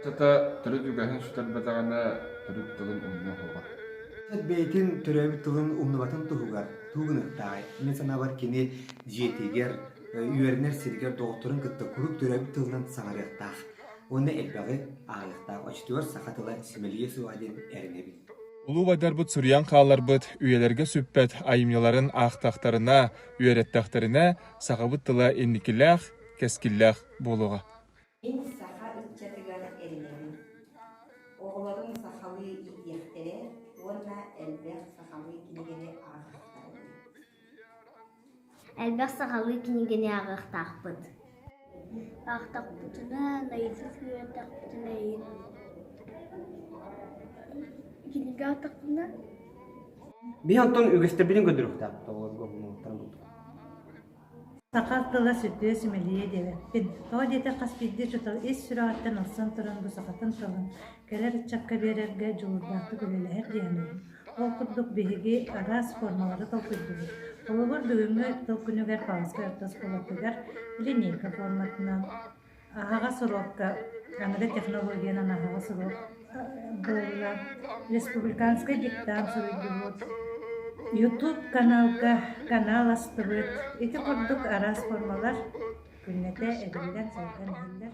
Sata türü dügahin sütar batağına türü tılın umma hoga. Beytin türebi tılın umnubatın tuhugar, tuğun ıhtay. Mesela var kini jetiger, üyeriner sirger doktorun kıtta kurup türebi tılından sanarıqtaq. Onda elbağı ağıqtaq. Açtıyor sakatıla simeliye suadin erinebi. Улуу байдарбыт сурьян хааларбыт үйелерге сүппет айымяларын аахтахтарына, үйереттахтарына сахабыт тыла энникилях, кескиллях болуға. Мен саха үтчатыгар эринемин. Оғларым сахалы ияхтере, онна элбэх сахалы кинегене ағақтары. Әлбәқ сағалы кенегене ағақтақпыт. Ағақтақпытына, найзыз үйеттақпытына ейін. Кенеге ағақтақпытына? Bir antон ügeste bilin gödürüqtaq. Doğru gohumuttan buldu. Сақаттыла сүттіе сүмелие девеппин. Тоға дете қаспидде жұтал ес сүрағаттан алсан тұрын бұ сақатын тылын. Кәлер чакка берерге жуырдақты көлелер дейінуін. Ол күрдік бейге арас формалары толқыдығы. Олығыр бүгінгі толкүнігер пағызға өртас болатығар линейка форматынан. Ағаға сұрокка, аңыры технологиянан ағаға сұрок болула. Республиканская диктант сұрыйдығыд. YouTube канал астыбыт. Эти курдук арас формалар күннете эдилден салган хиллер.